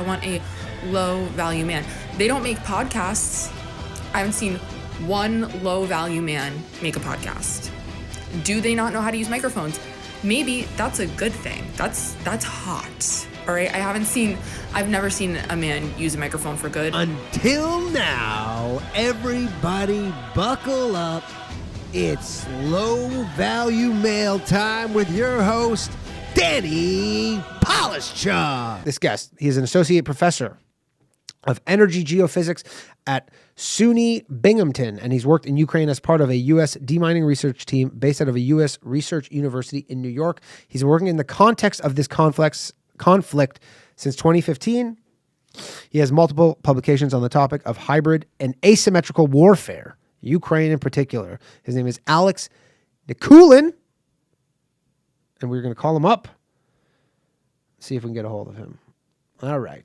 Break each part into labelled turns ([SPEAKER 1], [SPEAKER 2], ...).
[SPEAKER 1] want a low-value man. They don't make podcasts. I haven't seen one low-value man make a podcast. Do they not know how to use microphones? Maybe that's a good thing. That's hot. All right, I've never seen a man use a microphone for good.
[SPEAKER 2] Until now, everybody buckle up. It's low-value male time with your host, Danny Polishchuk. This guest, he is an associate professor of energy geophysics at SUNY Binghamton, and he's worked in Ukraine as part of a U.S. demining research team based out of a U.S. research university in New York. He's working in the context of this conflict since 2015. He has multiple publications on the topic of hybrid and asymmetrical warfare, Ukraine in particular. His name is Alex Nikulin, and we're going to call him up, see if we can get a hold of him. All right.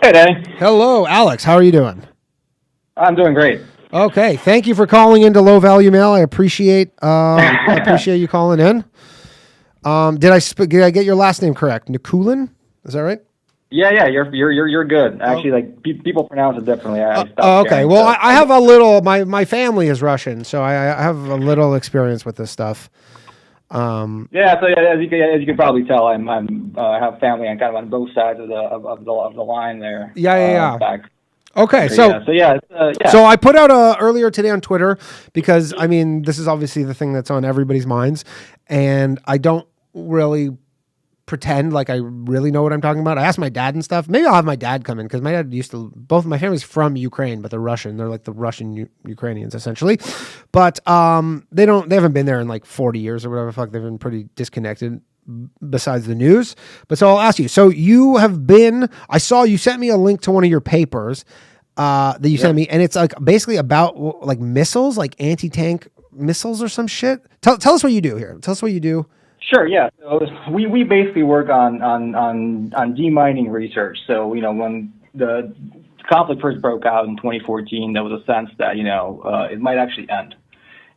[SPEAKER 3] Hey, Danny.
[SPEAKER 2] Hello, Alex. How are you doing?
[SPEAKER 3] I'm doing great.
[SPEAKER 2] Okay, thank you for calling into Low Value Mail. I appreciate you calling in. Did I get your last name correct? Nikulin? Is that right?
[SPEAKER 3] Yeah, you're good. Actually, people pronounce it differently.
[SPEAKER 2] Okay. Well, I have a little. My family is Russian, so I have a little experience with this stuff.
[SPEAKER 3] As you can probably tell, I have family on kind of on both sides of the line there.
[SPEAKER 2] Yeah. Okay,
[SPEAKER 3] so
[SPEAKER 2] I put out earlier today on Twitter because this is obviously the thing that's on everybody's minds, and I don't really pretend like I really know what I'm talking about. I asked my dad and stuff. Maybe I'll have my dad come in because my dad both of my family's from Ukraine, but they're Russian. They're like the Russian Ukrainians essentially. But they haven't been there in like 40 years or whatever the fuck. They've been pretty disconnected besides the news. But so I'll ask you. So you have been, I saw you sent me a link to one of your papers that you sent me, and it's like basically about like missiles, like anti-tank missiles or some shit. Tell us what you do here. Tell us what you do.
[SPEAKER 3] Sure, yeah. So we basically work on demining research. So, when the conflict first broke out in 2014, there was a sense that, it might actually end.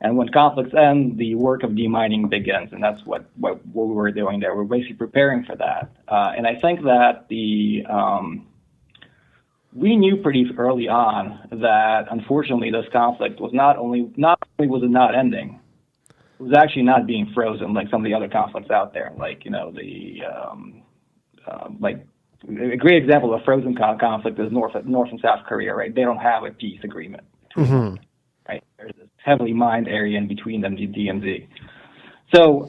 [SPEAKER 3] And when conflicts end, the work of demining begins, and that's what we were doing there. We're basically preparing for that. And I think that we knew pretty early on that, unfortunately, this conflict was not only was it not ending, it was actually not being frozen like some of the other conflicts out there. Like, a great example of a frozen conflict is North and South Korea, right? They don't have a peace agreement between them, right? There's this heavily mined area in between them, the DMZ. So,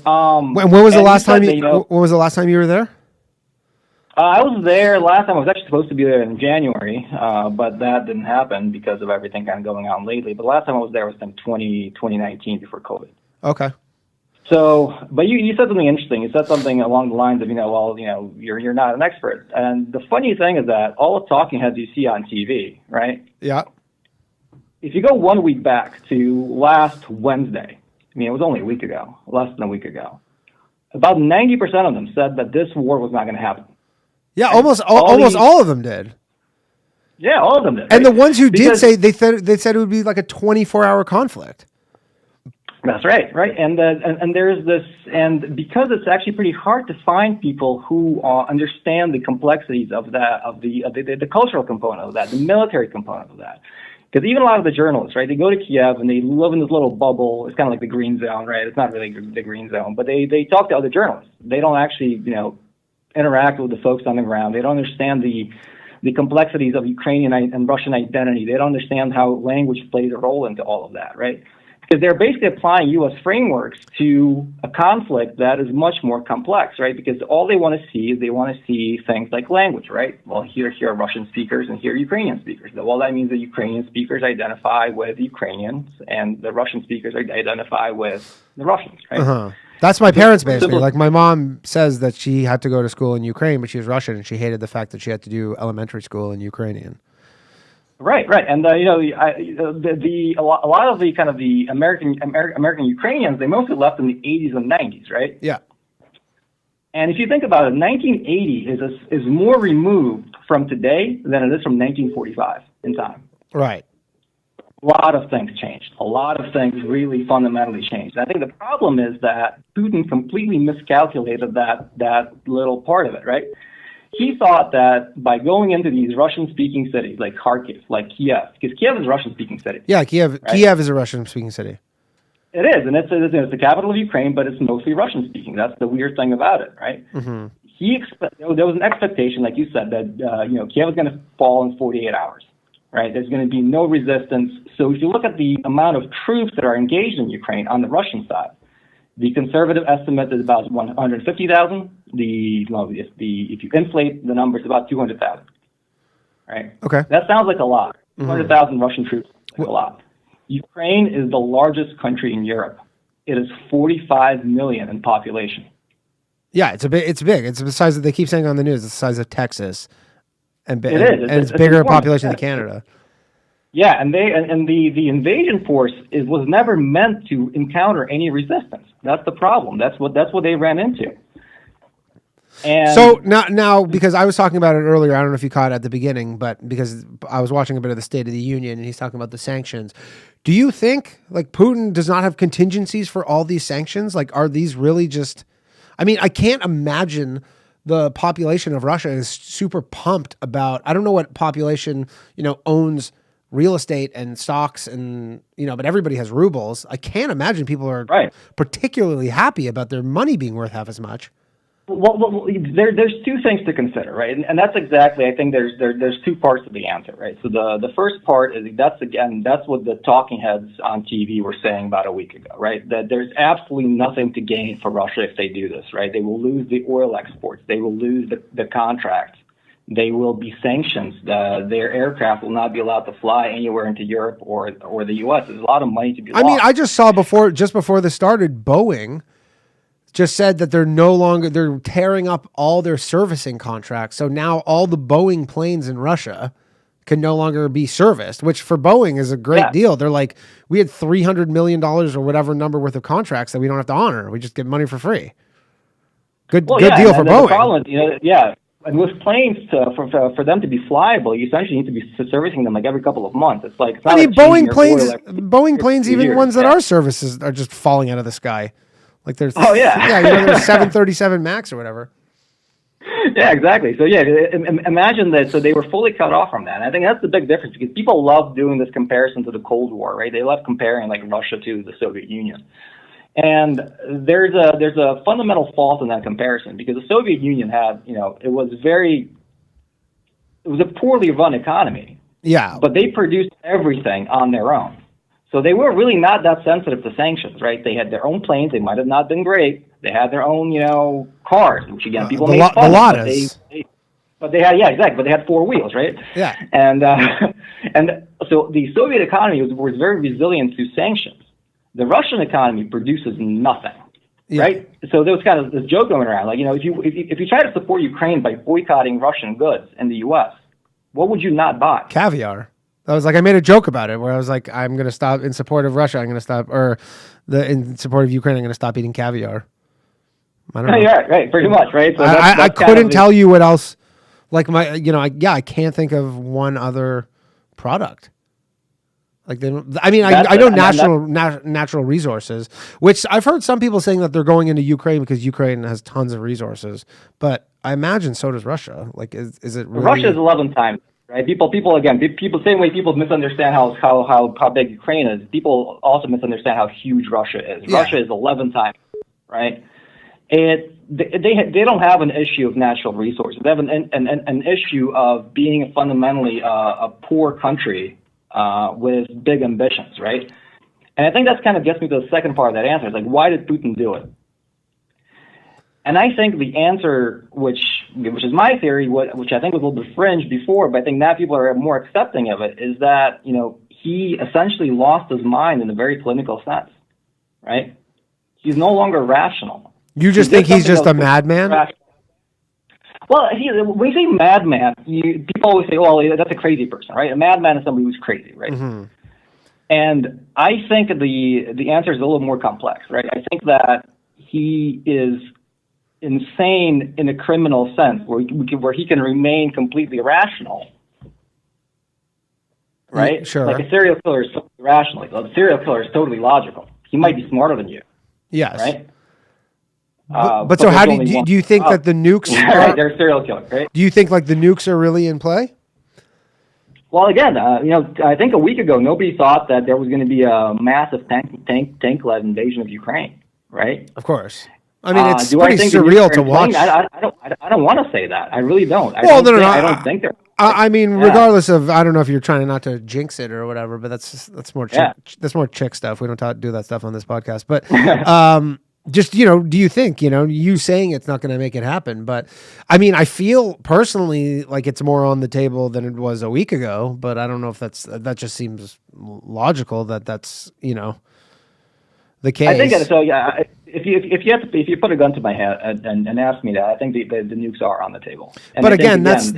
[SPEAKER 2] when was the last time when was the last time you were there?
[SPEAKER 3] I was there last time. I was actually supposed to be there in January, but that didn't happen because of everything kind of going on lately. But the last time I was there was in 2019 before COVID.
[SPEAKER 2] Okay.
[SPEAKER 3] So, but you said something interesting. You said something along the lines of, you're not an expert. And the funny thing is that all the talking heads you see on TV, right?
[SPEAKER 2] Yeah.
[SPEAKER 3] If you go 1 week back to last Wednesday, it was only a week ago, less than a week ago, about 90% of them said that this war was not going to happen.
[SPEAKER 2] Yeah, almost all of them did.
[SPEAKER 3] Yeah, all of them did.
[SPEAKER 2] And the ones who did say they said it would be like a 24-hour conflict.
[SPEAKER 3] That's right. And there's this, and because it's actually pretty hard to find people who understand the complexities of that, of the cultural component of that, the military component of that. Because even a lot of the journalists, right, they go to Kiev and they live in this little bubble. It's kind of like the green zone, right? It's not really the green zone, but they talk to other journalists. They don't actually, interact with the folks on the ground. They don't understand the complexities of Ukrainian and Russian identity. They don't understand how language plays a role into all of that, right? Because they're basically applying U.S. frameworks to a conflict that is much more complex, right? Because all they want to see things like language, right? Well, here are Russian speakers and here are Ukrainian speakers. Well, that means the Ukrainian speakers identify with Ukrainians and the Russian speakers identify with the Russians, right?
[SPEAKER 2] Uh-huh. That's my parents, basically. Like, my mom says that she had to go to school in Ukraine, but she was Russian, and she hated the fact that she had to do elementary school in Ukrainian.
[SPEAKER 3] Right, and a lot of the kind of the American Ukrainians, they mostly left in the 80s and 90s, right?
[SPEAKER 2] Yeah.
[SPEAKER 3] And if you think about it, 1980 is more removed from today than it is from 1945 in time.
[SPEAKER 2] Right.
[SPEAKER 3] A lot of things changed. A lot of things really fundamentally changed. I think the problem is that Putin completely miscalculated that little part of it, right? He thought that by going into these Russian-speaking cities like Kharkiv, like Kiev, because Kiev is a Russian-speaking city.
[SPEAKER 2] Yeah, Kiev. Right? Kiev is a Russian-speaking city.
[SPEAKER 3] It is, and it's the capital of Ukraine, but it's mostly Russian-speaking. That's the weird thing about it, right?
[SPEAKER 2] Mm-hmm.
[SPEAKER 3] There was an expectation, like you said, that Kiev was going to fall in 48 hours. Right, there's going to be no resistance. So if you look at the amount of troops that are engaged in Ukraine on the Russian side, the conservative estimate is about 150,000. If you inflate the numbers, about 200,000. Right.
[SPEAKER 2] Okay.
[SPEAKER 3] That sounds like a lot. 200,000 Russian troops is a lot. Ukraine is the largest country in Europe. It is 45 million in population.
[SPEAKER 2] Yeah, it's big. It's the size that they keep saying on the news. It's the size of Texas. And it's bigger population than Canada.
[SPEAKER 3] Yeah, and the invasion force was never meant to encounter any resistance. That's the problem. That's what they ran into. And
[SPEAKER 2] so now, because I was talking about it earlier, I don't know if you caught it at the beginning, but because I was watching a bit of the State of the Union and he's talking about the sanctions. Do you think like Putin does not have contingencies for all these sanctions? Like, are these really just? I mean, I can't imagine. The population of Russia is super pumped about, I don't know what population, owns real estate and stocks and, but everybody has rubles. I can't imagine people are particularly happy about their money being worth half as much.
[SPEAKER 3] Well, there's two things to consider, right? And that's exactly, I think there's two parts to the answer, right? So the first part is that's what the talking heads on TV were saying about a week ago, right? That there's absolutely nothing to gain for Russia if they do this, right? They will lose the oil exports. They will lose the contracts. They will be sanctions. Their aircraft will not be allowed to fly anywhere into Europe or the U.S. There's a lot of money to be lost.
[SPEAKER 2] I mean, I just saw just before this started, Boeing just said that they're tearing up all their servicing contracts. So now all the Boeing planes in Russia can no longer be serviced, which for Boeing is a great deal. They're like, we had $300 million or whatever number worth of contracts that we don't have to honor. We just get money for free. Good deal for Boeing. The problem
[SPEAKER 3] is, and with planes, for them to be flyable, you essentially need to be servicing them like every couple of months. It's like
[SPEAKER 2] Boeing planes, even ones that are services, are just falling out of the sky. Like there's there's 737 Max or whatever.
[SPEAKER 3] Yeah, exactly. So imagine that. So they were fully cut off from that. And I think that's the big difference because people love doing this comparison to the Cold War, right? They love comparing like Russia to the Soviet Union. And there's a fundamental fault in that comparison because the Soviet Union had, it was a poorly run economy.
[SPEAKER 2] Yeah.
[SPEAKER 3] But they produced everything on their own. So they were really not that sensitive to sanctions, right? They had their own planes. They might have not been great. They had their own, cars, which again, people made fun of. But they had, exactly. But they had four wheels, right?
[SPEAKER 2] Yeah.
[SPEAKER 3] And so the Soviet economy was very resilient to sanctions. The Russian economy produces nothing, right? So there was kind of this joke going around, like, if you try to support Ukraine by boycotting Russian goods in the U.S., what would you not buy?
[SPEAKER 2] Caviar. I made a joke about it where I was like, I'm going to stop in support of Russia. I'm going to stop, in support of Ukraine, I'm going to stop eating caviar. I don't know.
[SPEAKER 3] Yeah, right, pretty much, right? So
[SPEAKER 2] I couldn't tell you what else. Like I can't think of one other product. Like I know natural resources, which I've heard some people saying that they're going into Ukraine because Ukraine has tons of resources, but I imagine so does Russia. Like, is it really?
[SPEAKER 3] Russia is 11 times. Right, people same way people misunderstand how big Ukraine is. People also misunderstand how huge Russia is. Yeah. Russia is 11 times, right? They don't have an issue of natural resources. They have an issue of being fundamentally a poor country with big ambitions, right? And I think that kind of gets me to the second part of that answer. It's like, why did Putin do it? And I think the answer, which is my theory, which I think was a little bit fringe before, but I think now people are more accepting of it, is that, he essentially lost his mind in a very clinical sense, right? He's no longer rational.
[SPEAKER 2] You just think he's just a madman?
[SPEAKER 3] Well, when you say madman, people always say, "Oh, that's a crazy person," right? A madman is somebody who's crazy, right? Mm-hmm. And I think the answer is a little more complex, right? I think that he is insane in a criminal sense, where he can remain completely rational, right?
[SPEAKER 2] Sure.
[SPEAKER 3] Like a serial killer is totally rational. A serial killer is totally logical. He might be smarter than you.
[SPEAKER 2] Yes.
[SPEAKER 3] Right?
[SPEAKER 2] But so how do you think that the nukes
[SPEAKER 3] right, they're serial killers, right?
[SPEAKER 2] Do you think like the nukes are really in play?
[SPEAKER 3] Well, again, I think a week ago nobody thought that there was going to be a massive tank-led invasion of Ukraine, right?
[SPEAKER 2] Of course. I mean, it's
[SPEAKER 3] do
[SPEAKER 2] pretty
[SPEAKER 3] I think
[SPEAKER 2] surreal to watch.
[SPEAKER 3] I don't want to say that. I really don't. I don't think they're.
[SPEAKER 2] I mean, regardless of, I don't know if you're trying not to jinx it or whatever, but that's more chick stuff. We don't do that stuff on this podcast. But just, do you think, you saying it's not going to make it happen? But I mean, I feel personally like it's more on the table than it was a week ago. But I don't know if that just seems logical that's the case.
[SPEAKER 3] I think so. Yeah. If you put a gun to my head and ask me that, I think the nukes are on the table. And
[SPEAKER 2] but again, that's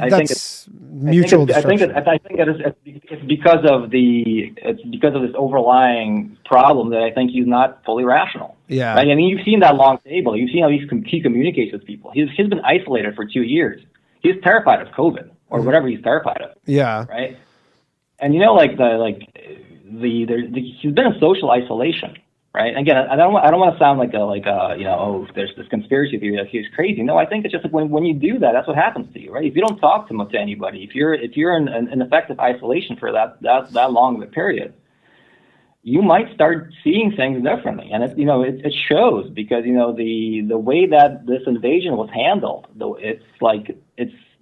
[SPEAKER 2] mutual destruction.
[SPEAKER 3] I think it's because of this overlying problem that I think he's not fully rational.
[SPEAKER 2] Yeah.
[SPEAKER 3] Right? I mean, you've seen that long table. You've seen how he communicates with people. He's been isolated for 2 years. He's terrified of COVID or whatever he's terrified of.
[SPEAKER 2] Yeah.
[SPEAKER 3] Right. And he's been in social isolation. Right. Again, I don't want to sound there's this conspiracy theory that he's crazy. No, I think it's just like when you do that, that's what happens to you, right? If you don't talk to anybody, if you're in effective isolation for that long of a period, you might start seeing things differently, and it shows because the way that this invasion was handled, though, it's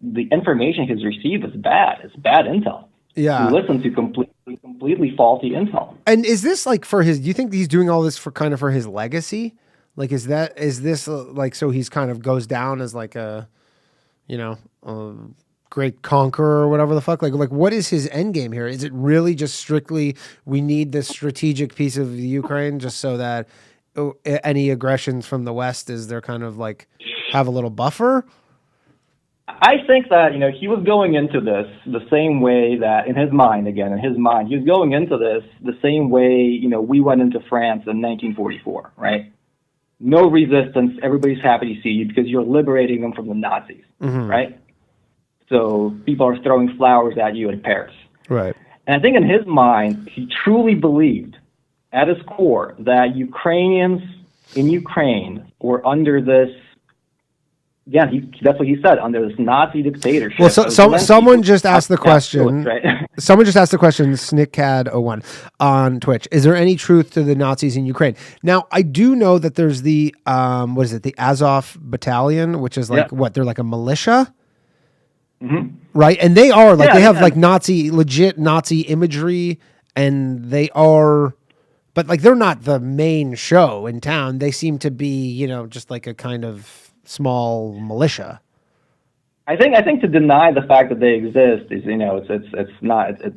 [SPEAKER 3] the information he's received is bad. It's bad intel.
[SPEAKER 2] Yeah,
[SPEAKER 3] you listen to completely faulty intel.
[SPEAKER 2] And is this like for his? Do you think he's doing all this for his legacy? Like, is this like so he's kind of goes down as like a great conqueror or whatever the fuck? Like what is his end game here? Is it really just strictly we need this strategic piece of the Ukraine just so that any aggressions from the West is they're kind of like have a little buffer?
[SPEAKER 3] I think that, he was going into this the same way that in his mind, he was going into this the same way, we went into France in 1944, right? No resistance. Everybody's happy to see you because you're liberating them from the Nazis, right? So people are throwing flowers at you in Paris.
[SPEAKER 2] Right.
[SPEAKER 3] And I think in his mind, he truly believed at his core that Ukrainians in Ukraine were under this. Yeah, that's what he said, under this Nazi dictatorship.
[SPEAKER 2] Well, someone just asked the question. Right? Someone just asked the question, SnickCad01 on Twitch. Is there any truth to the Nazis in Ukraine? Now, I do know that there's the, the Azov Battalion, which is like, they're like a militia? Mm-hmm. Right? And they are, they have like legit Nazi imagery, and they are, but like they're not the main show in town. They seem to be, just like a kind of small militia.
[SPEAKER 3] I think to deny the fact that they exist is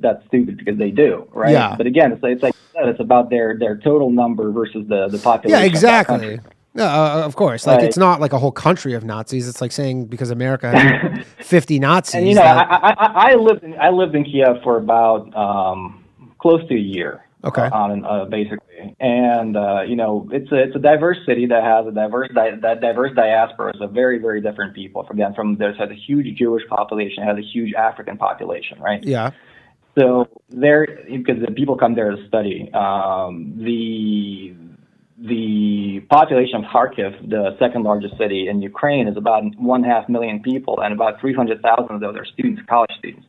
[SPEAKER 3] that's stupid because they do, right?
[SPEAKER 2] Yeah.
[SPEAKER 3] But again, it's about their total number versus the population.
[SPEAKER 2] Yeah, exactly. Of course. Like it's not like a whole country of Nazis. It's like saying because America has 50 Nazis.
[SPEAKER 3] And I lived in Kiev for about close to a year.
[SPEAKER 2] Okay.
[SPEAKER 3] Basically, and it's a diverse city that has a diverse diaspora of very, very different people. There's a huge Jewish population, has a huge African population, right?
[SPEAKER 2] Yeah.
[SPEAKER 3] So because the people come there to study. The population of Kharkiv, the second largest city in Ukraine, is about 1.5 million people, and about 300,000 of those are students, college students,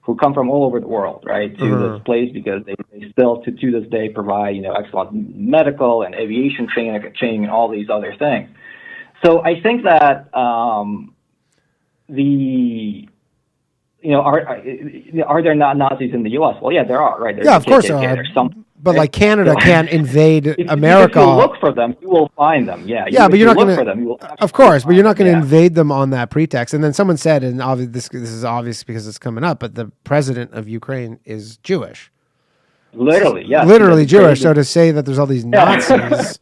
[SPEAKER 3] who come from all over the world, right, to this place because they still, to this day, provide, excellent medical and aviation training and all these other things. So I think that are there not Nazis in the U.S.? Well, yeah, there are, right?
[SPEAKER 2] Of course there are. But like Canada can't invade America.
[SPEAKER 3] If you look for them, you will find them. Yeah.
[SPEAKER 2] But you're not going
[SPEAKER 3] to.
[SPEAKER 2] Of course, but you're not going to invade them on that pretext. And then someone said, and this is obvious because it's coming up, but the president of Ukraine is Jewish.
[SPEAKER 3] Literally, yeah.
[SPEAKER 2] Literally Jewish. So to say that there's all these Nazis.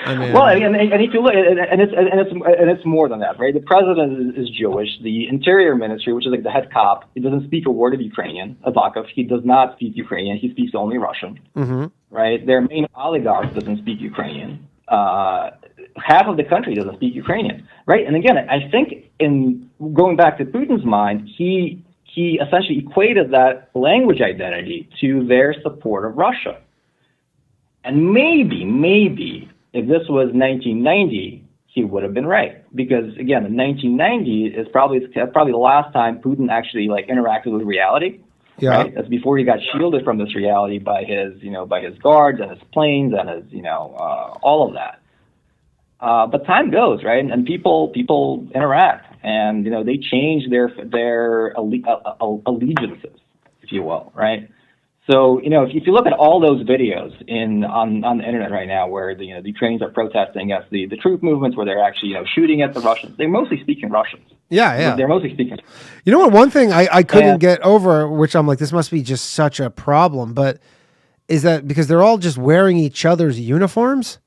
[SPEAKER 2] I mean,
[SPEAKER 3] well, and if you look, and it's more than that, right? The president is Jewish. The Interior Ministry, which is like the head cop, he doesn't speak a word of Ukrainian. Avakov, he does not speak Ukrainian. He speaks only Russian, right? Their main oligarch doesn't speak Ukrainian. Half of the country doesn't speak Ukrainian, right? And again, I think in going back to Putin's mind, he he essentially equated that language identity to their support of Russia. And maybe, if this was 1990, he would have been right. Because, again, in 1990 is probably the last time Putin actually, like, interacted with reality.
[SPEAKER 2] Yeah.
[SPEAKER 3] Right? That's before he got shielded from this reality by his guards and his planes and his, all of that. But time goes, right? And people interact, and they change their allegiances, if you will, right? So if you look at all those videos on the internet right now, where the Ukrainians are protesting against the troop movements, where they're actually shooting at the Russians, they're mostly speaking Russians.
[SPEAKER 2] Yeah.
[SPEAKER 3] They're mostly speaking.
[SPEAKER 2] You know what? One thing I couldn't get over, which I'm like, this must be just such a problem, but is that because they're all just wearing each other's uniforms?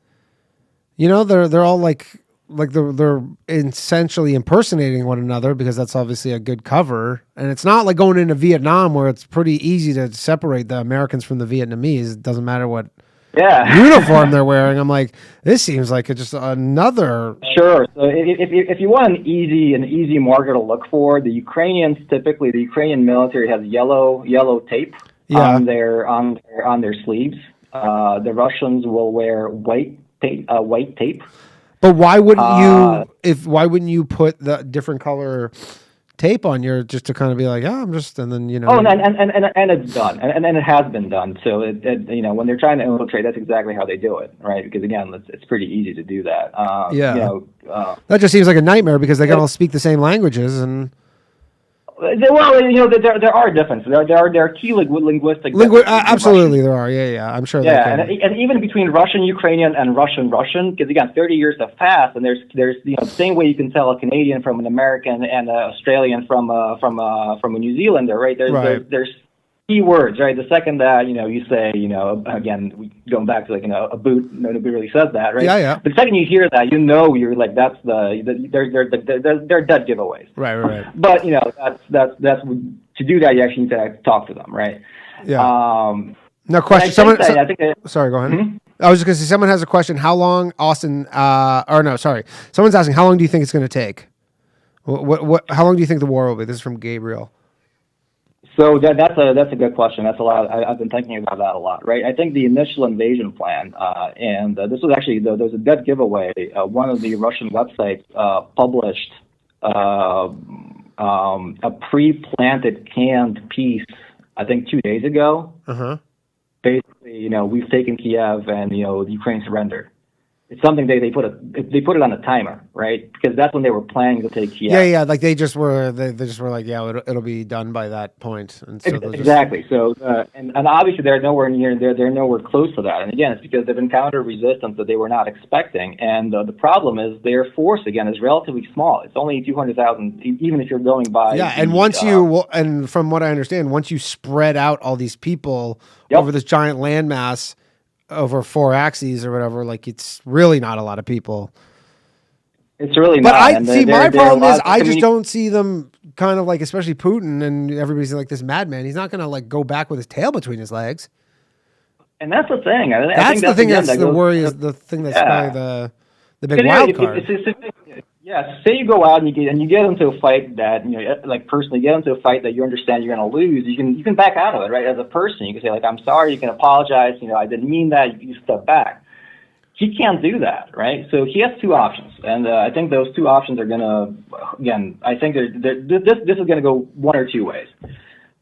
[SPEAKER 2] They're all like they're essentially impersonating one another, because that's obviously a good cover. And it's not like going into Vietnam, where it's pretty easy to separate the Americans from the Vietnamese. It doesn't matter what uniform they're wearing. I'm like, this seems like it's just another.
[SPEAKER 3] Sure. So if you want an easy marker to look for, the Ukrainians, typically the Ukrainian military has yellow tape on their sleeves. The Russians will wear white tape.
[SPEAKER 2] But why wouldn't you put the different color tape on your, just to kind of be like, I'm just, and then
[SPEAKER 3] Oh, and it's done, and it has been done. So when they're trying to infiltrate, that's exactly how they do it, right? Because again, it's pretty easy to do that.
[SPEAKER 2] That just seems like a nightmare, because they can all speak the same languages and.
[SPEAKER 3] Well, there are differences. There are key linguistic differences.
[SPEAKER 2] Absolutely, there are. Yeah, I'm sure.
[SPEAKER 3] Yeah, and even between Russian Ukrainian and Russian, because again, 30 years have passed, and there's the same way you can tell a Canadian from an American and an Australian from a New Zealander, right? There's key words, right? The second that you say, again, going back to a boot, nobody really says that, right?
[SPEAKER 2] Yeah.
[SPEAKER 3] But the second you hear that, you're like, that's they're dead giveaways.
[SPEAKER 2] Right.
[SPEAKER 3] But that's to do that, you actually need to talk to them, right?
[SPEAKER 2] Yeah. Now, question. Sorry, go ahead.
[SPEAKER 3] Mm-hmm.
[SPEAKER 2] I was just going to say, someone has a question. How long, Austin? Someone's asking, how long do you think it's going to take? How long do you think the war will be? This is from Gabriel.
[SPEAKER 3] So that's a good question. That's a lot. I've been thinking about that a lot, right? I think the initial invasion plan, and this was actually there was a dead giveaway. One of the Russian websites published a pre-planted canned piece, I think 2 days ago.
[SPEAKER 2] Uh-huh.
[SPEAKER 3] Basically, we've taken Kiev, and the Ukraine surrendered. It's something they put it on a timer, right? Because that's when they were planning to take Kiev.
[SPEAKER 2] Yeah. Like they just were like, it'll be done by that point. And so
[SPEAKER 3] exactly. So and obviously they're nowhere near. They're nowhere close to that. And again, it's because they've encountered resistance that they were not expecting. And the problem is their force again is relatively small. It's only 200,000, even if you're going by.
[SPEAKER 2] Yeah, and and from what I understand, once you spread out all these people over this giant landmass over 4 axes or whatever, like it's really not a lot of people.
[SPEAKER 3] It's really
[SPEAKER 2] but
[SPEAKER 3] not.
[SPEAKER 2] But my problem is I just don't see them kind of like, especially Putin, and everybody's like this madman. He's not going to like go back with his tail between his legs.
[SPEAKER 3] And that's the thing.
[SPEAKER 2] That's the thing that's the worry, is the thing that's probably the big wild card.
[SPEAKER 3] Say you go out and you get into a fight that personally get into a fight that you understand you're going to lose. You can back out of it, right? As a person, you can say like, I'm sorry. You can apologize. I didn't mean that. You step back. He can't do that, right? So he has 2 options, and I think those 2 options are going to, again, I think this is going to go 1 or 2 ways.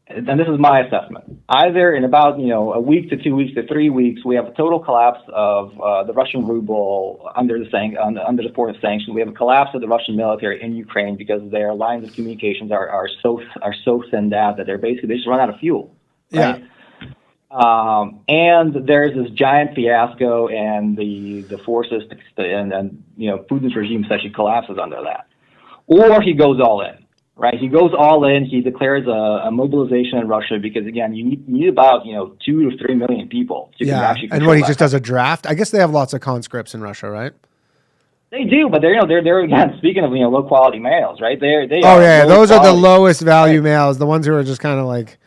[SPEAKER 3] And this is my assessment. Either in about a week to 2 weeks to 3 weeks, we have a total collapse of the Russian ruble under the support of sanctions. We have a collapse of the Russian military in Ukraine because their lines of communications are so thinned out that they just run out of fuel. Right? Yeah. And there's this giant fiasco, and the forces and Putin's regime essentially collapses under that, or he goes all in. Right, he goes all in. He declares a mobilization in Russia because, again, you need about 2 to 3 million people to actually. And
[SPEAKER 2] what, he just does a draft? I guess they have lots of conscripts in Russia, right?
[SPEAKER 3] They do, but they're again, speaking of low quality males, right?
[SPEAKER 2] Those are the lowest value males, the ones who are just kind of like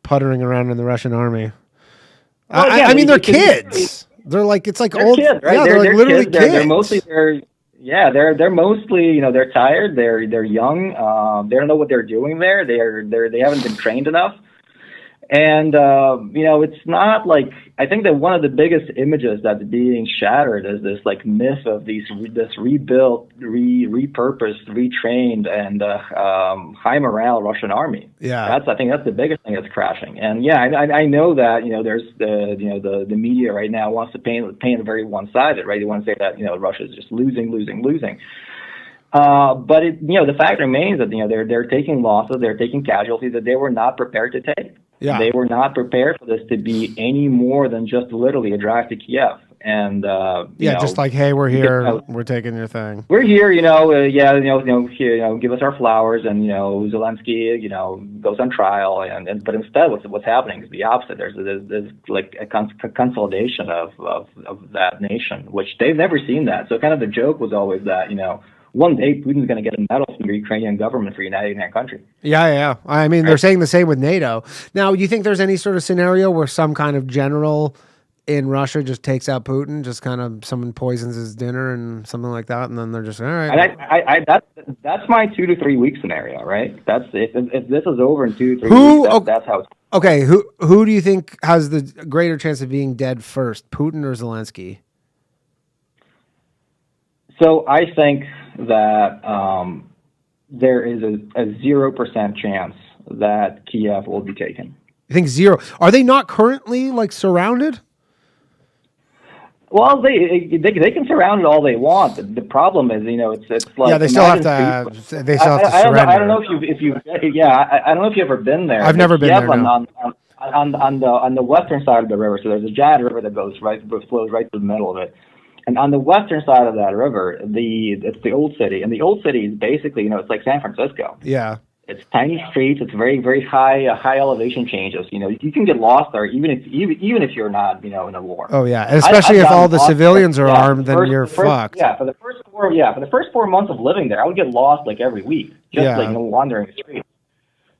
[SPEAKER 2] puttering around in the Russian army. Well, I mean, they're kids. They're like, it's like
[SPEAKER 3] they're
[SPEAKER 2] old
[SPEAKER 3] kids, right?
[SPEAKER 2] Yeah, they're like literally kids.
[SPEAKER 3] They're mostly Yeah, they're mostly, they're tired. They're young. They don't know what they're doing there. They haven't been trained enough. And it's not like, I think that one of the biggest images that's being shattered is this like myth of this rebuilt, repurposed, retrained, and high morale Russian army.
[SPEAKER 2] Yeah,
[SPEAKER 3] I think that's the biggest thing that's crashing. And yeah, I know that there's the media right now wants to paint it very one-sided, right? They want to say that Russia is just losing. But the fact remains that they're taking losses, they're taking casualties that they were not prepared to take.
[SPEAKER 2] Yeah.
[SPEAKER 3] They were not prepared for this to be any more than just literally a drive to Kiev. And
[SPEAKER 2] just like, hey, we're here, we're taking your thing.
[SPEAKER 3] We're here, here, give us our flowers, and Zelensky, goes on trial, but instead, what's happening is the opposite. There's like a consolidation of that nation, which they've never seen that. So kind of the joke was always that one day Putin's going to get a medal from the Ukrainian government for uniting their country.
[SPEAKER 2] Yeah. I mean, they're saying the same with NATO. Now, do you think there's any sort of scenario where some kind of general in Russia just takes out Putin, just kind of someone poisons his dinner and something like that, and then they're just all right?
[SPEAKER 3] And that's my 2 to 3 week scenario, right? That's if this is over in 2 to 3 weeks, that's how it's.
[SPEAKER 2] Okay, who do you think has the greater chance of being dead first, Putin or Zelensky?
[SPEAKER 3] So I think that there is a 0% chance that Kiev will be taken.
[SPEAKER 2] You think 0? Are they not currently like surrounded?
[SPEAKER 3] Well, they can surround it all they want. The problem is, it's like,
[SPEAKER 2] yeah, they still have to surrender.
[SPEAKER 3] I don't know if you I don't know if you've ever been there.
[SPEAKER 2] I've never been there. No.
[SPEAKER 3] On the western side of the river, so there's a giant river that flows right through the middle of it. And on the western side of that river, it's the old city, and the old city is basically, it's like San Francisco.
[SPEAKER 2] Yeah.
[SPEAKER 3] It's tiny streets. It's very, very high elevation changes. You can get lost there, even if you're not, in a war.
[SPEAKER 2] Oh yeah, especially if all the civilians are armed, then you're fucked.
[SPEAKER 3] Yeah, for the first 4 months of living there, I would get lost like every week, just wandering the streets.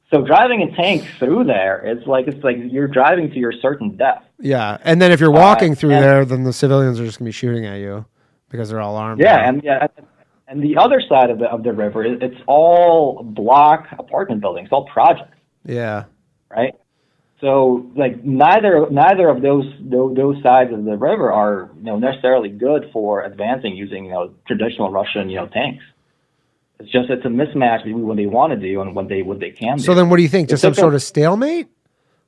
[SPEAKER 3] So driving a tank through there, it's like you're driving to your certain death.
[SPEAKER 2] Yeah, and then if you're walking through there, then the civilians are just gonna be shooting at you because they're all armed.
[SPEAKER 3] Yeah, and the other side of the river, it's all block apartment buildings, all projects.
[SPEAKER 2] Yeah.
[SPEAKER 3] Right. So like neither of those sides of the river are necessarily good for advancing using traditional Russian tanks. It's a mismatch between what they want to do and what they can do.
[SPEAKER 2] So then what do you think? Just some sort of stalemate?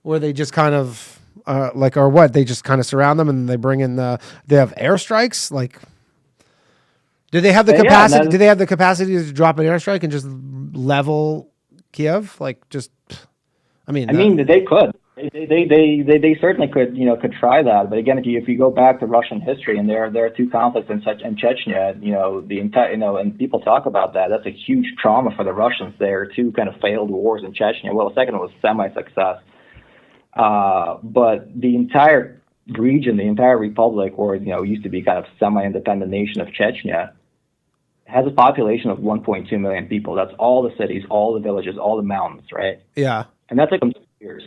[SPEAKER 2] Where they just kind of or what? They just kind of surround them and they bring in they have airstrikes? Like, do they have the capacity? Do they have the capacity to drop an airstrike and just level Kiev? Like, just, I mean,
[SPEAKER 3] they could. They certainly could try that. But again, if you go back to Russian history, and there are two conflicts in Chechnya, the entire, and people talk about that. That's a huge trauma for the Russians. There are two kind of failed wars in Chechnya. Well, the second one was semi-success. But the entire region, the entire republic, or used to be kind of semi-independent nation of Chechnya, has a population of 1.2 million people. That's all the cities, all the villages, all the mountains, right?
[SPEAKER 2] Yeah.
[SPEAKER 3] And that took them 2 years.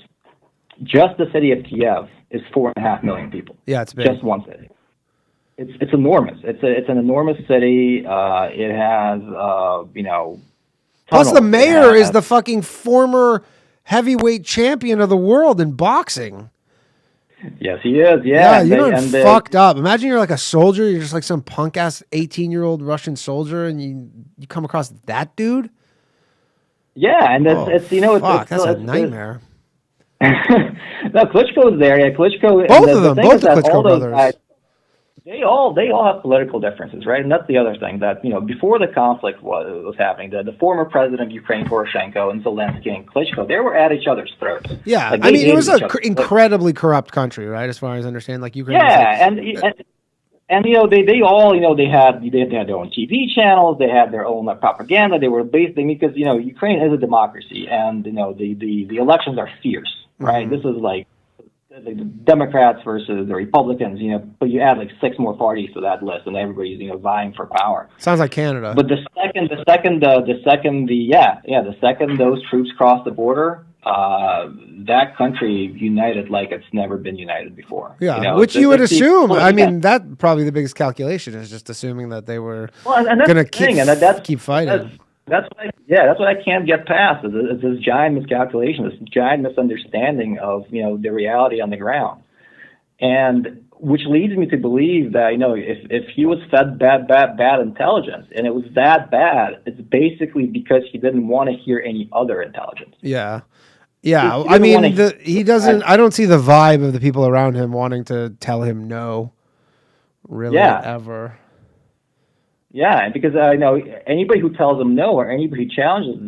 [SPEAKER 3] Just the city of Kiev is 4.5 million people.
[SPEAKER 2] Yeah, it's big.
[SPEAKER 3] Just one city. It's enormous. It's an enormous city. It has
[SPEAKER 2] Plus, the mayor is the fucking former heavyweight champion of the world in boxing.
[SPEAKER 3] Yes, he is.
[SPEAKER 2] Yeah, you're fucked up. Imagine you're like a soldier. You're just like some punk ass 18-year-old Russian soldier, and you come across that dude.
[SPEAKER 3] Yeah, and it's
[SPEAKER 2] that's a nightmare.
[SPEAKER 3] No, Klitschko's there. Yeah, Klitschko.
[SPEAKER 2] Both of them, both the Klitschko brothers.
[SPEAKER 3] Guys, they all have political differences, right? And that's the other thing that before the conflict was happening, the former president of Ukraine, Poroshenko, and Zelensky and Klitschko, they were at each other's throats.
[SPEAKER 2] Yeah, like, it was an incredibly corrupt country, right? As far as I understand, like Ukraine.
[SPEAKER 3] Yeah, and they all they had their own TV channels, they had their own propaganda. They were basically, because Ukraine is a democracy, and the elections are fierce, right? Mm-hmm. This is like the Democrats versus the Republicans, but you add like 6 more parties to that list, and everybody's vying for power.
[SPEAKER 2] Sounds like Canada.
[SPEAKER 3] But the second those troops cross the border, that country united like it's never been united before.
[SPEAKER 2] Yeah, which you would assume. I mean, that probably the biggest calculation is just assuming that they were going to keep fighting.
[SPEAKER 3] That's what I can't get past is this giant miscalculation, this giant misunderstanding of the reality on the ground, and which leads me to believe that if he was fed bad intelligence and it was that bad, it's basically because he didn't want to hear any other intelligence.
[SPEAKER 2] Yeah. Yeah, I mean, he doesn't. I don't see the vibe of the people around him wanting to tell him no, really, ever.
[SPEAKER 3] Yeah, because I know anybody who tells him no or anybody who challenges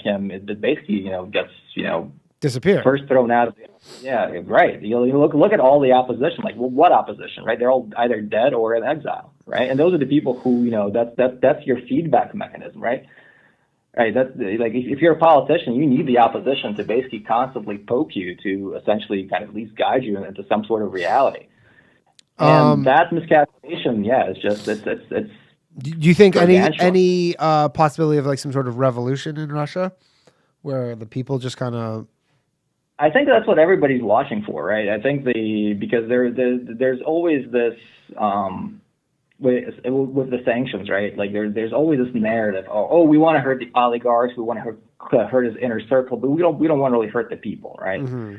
[SPEAKER 3] him, it basically gets
[SPEAKER 2] disappear.
[SPEAKER 3] First thrown out of right. You look at all the opposition. Like, well, what opposition? Right? They're all either dead or in exile. Right? And those are the people who that's your feedback mechanism. Right? Right, that's like if you're a politician, you need the opposition to basically constantly poke you to essentially kind of at least guide you into some sort of reality. And that miscalculation, it's just it's.
[SPEAKER 2] Do you think any possibility of like some sort of revolution in Russia, where the people just kind of?
[SPEAKER 3] I think that's what everybody's watching for, right? I think because there's always this. With the sanctions, right? Like there's always this narrative. Oh, we want to hurt the oligarchs, we want to hurt his inner circle, but we don't want to really hurt the people, right? Mm-hmm.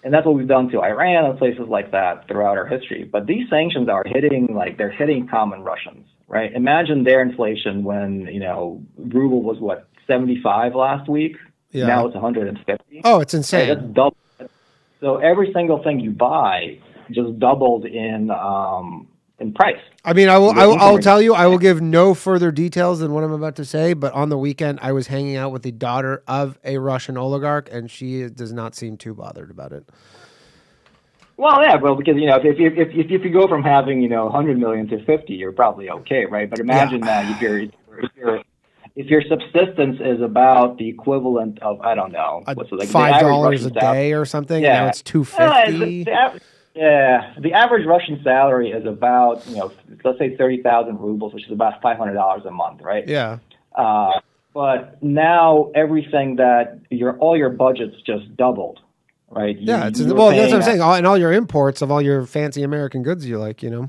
[SPEAKER 3] And that's what we've done to Iran and places like that throughout our history. But these sanctions are they're hitting common Russians, right? Imagine their inflation when ruble was 75 last week. Yeah. Now it's 150.
[SPEAKER 2] Oh, it's insane.
[SPEAKER 3] Right? That's double. So every single thing you buy just doubled in price.
[SPEAKER 2] I mean, I'll tell you, I will give no further details than what I'm about to say, but on the weekend, I was hanging out with the daughter of a Russian oligarch, and she does not seem too bothered about it.
[SPEAKER 3] Well, yeah, because, if you go from having, 100 million to 50, you're probably okay, right? But imagine that if your subsistence is about the equivalent of, I don't know, what's it, like
[SPEAKER 2] $5 a day or something, and now it's $2.50.
[SPEAKER 3] The average Russian salary is about, let's say 30,000 rubles, which is about $500 a month, right?
[SPEAKER 2] Yeah.
[SPEAKER 3] But now everything all your budgets just doubled, right?
[SPEAKER 2] That's what I'm saying. And all your imports of all your fancy American goods you like,
[SPEAKER 3] Yeah,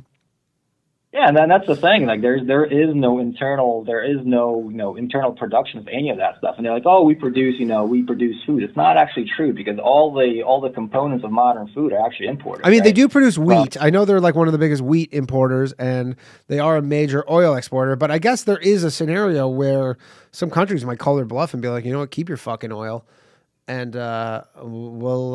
[SPEAKER 3] and then that's the thing. Like, there is no internal production of any of that stuff. And they're like, oh, we produce food. It's not actually true because all the components of modern food are actually imported.
[SPEAKER 2] I mean,
[SPEAKER 3] right?
[SPEAKER 2] They do produce wheat. I know they're like one of the biggest wheat importers, and they are a major oil exporter. But I guess there is a scenario where some countries might call their bluff and be like, you know what, keep your fucking oil. And we'll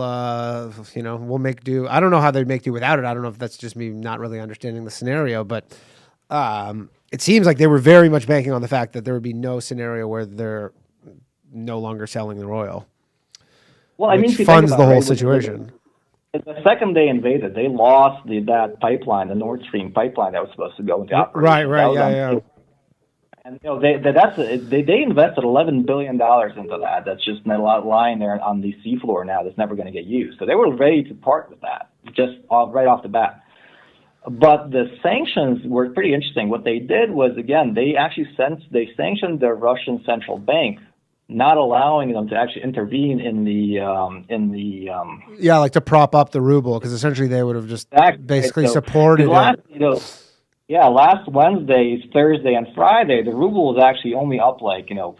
[SPEAKER 2] make do. I don't know how they'd make do without it. I don't know if that's just me not really understanding the scenario, but it seems like they were very much banking on the fact that there would be no scenario where they're no longer selling their oil.
[SPEAKER 3] Well, I mean,
[SPEAKER 2] funds the whole situation.
[SPEAKER 3] The second they invaded, they lost that pipeline, the Nord Stream pipeline that was supposed to go into operation.
[SPEAKER 2] Right, yeah.
[SPEAKER 3] And they invested $11 billion into that. That's just lying there on the seafloor now. That's never going to get used. So they were ready to part with that right off the bat. But the sanctions were pretty interesting. What they did was, again, they sanctioned the Russian central bank, not allowing them to actually intervene in the
[SPEAKER 2] like to prop up the ruble, because essentially they would have just basically supported it.
[SPEAKER 3] Last Wednesday, Thursday, and Friday, the ruble was actually only up like 3 to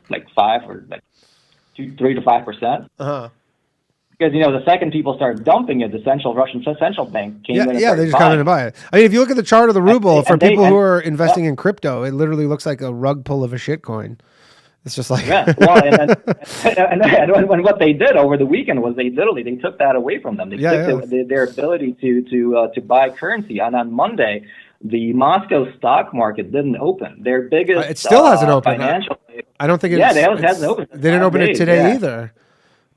[SPEAKER 3] 5%.
[SPEAKER 2] Uh-huh.
[SPEAKER 3] Because the second people started dumping it, the Russian central bank came in.
[SPEAKER 2] Yeah, they just come in and buy it. I mean, if you look at the chart of the ruble, for people who are investing in crypto, it literally looks like a rug pull of a shit coin. It's just like
[SPEAKER 3] and what they did over the weekend was they took that away from them. They took their ability to buy currency, and on Monday, the Moscow stock market didn't open. Their biggest
[SPEAKER 2] it still hasn't opened.
[SPEAKER 3] I don't think it hasn't opened.
[SPEAKER 2] They didn't open it today either.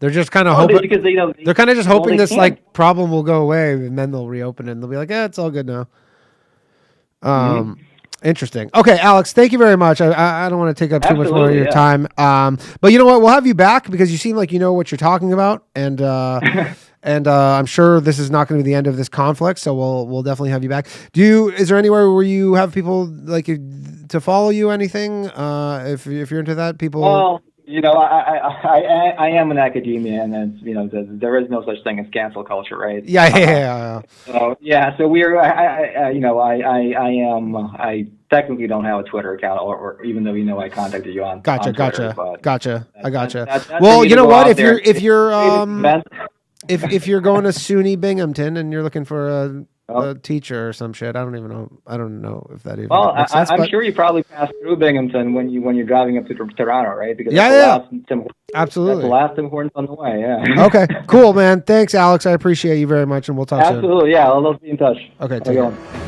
[SPEAKER 2] They're just kind of hoping. Because they're kind of just hoping this problem will go away, and then they'll reopen it, and they'll be like, "Yeah, it's all good now." Interesting. Okay, Alex, thank you very much. I don't want to take up too much more of your time. But you know what? We'll have you back because you seem like you know what you're talking about, and I'm sure this is not going to be the end of this conflict. So we'll definitely have you back. Is there anywhere where you have people like to follow you? Anything? If you're into that, people.
[SPEAKER 3] Well, I am in academia, and there is no such thing as cancel culture, right?
[SPEAKER 2] Yeah.
[SPEAKER 3] So we're, I technically don't have a Twitter account, or even though I contacted you on
[SPEAKER 2] Gotcha.
[SPEAKER 3] on Twitter, but
[SPEAKER 2] Gotcha. I gotcha.
[SPEAKER 3] that's
[SPEAKER 2] Well,
[SPEAKER 3] for me
[SPEAKER 2] you
[SPEAKER 3] to
[SPEAKER 2] know
[SPEAKER 3] go
[SPEAKER 2] what?
[SPEAKER 3] out
[SPEAKER 2] If
[SPEAKER 3] there
[SPEAKER 2] you're
[SPEAKER 3] and
[SPEAKER 2] if you're going to SUNY Binghamton and you're looking for a
[SPEAKER 3] Oh.
[SPEAKER 2] teacher or some shit, I don't know if that even
[SPEAKER 3] Well,
[SPEAKER 2] makes sense.
[SPEAKER 3] I'm
[SPEAKER 2] But
[SPEAKER 3] sure you probably passed through Binghamton when you're driving up to Toronto, right? Because
[SPEAKER 2] Yeah,
[SPEAKER 3] that's
[SPEAKER 2] absolutely.
[SPEAKER 3] the last Tim Hortons on the way. Yeah.
[SPEAKER 2] Okay, cool, man. Thanks, Alex. I appreciate you very much, and we'll talk soon.
[SPEAKER 3] Absolutely. Yeah. Let's be in touch.
[SPEAKER 2] Okay,
[SPEAKER 3] Have a
[SPEAKER 2] take
[SPEAKER 3] good
[SPEAKER 2] care.
[SPEAKER 3] one.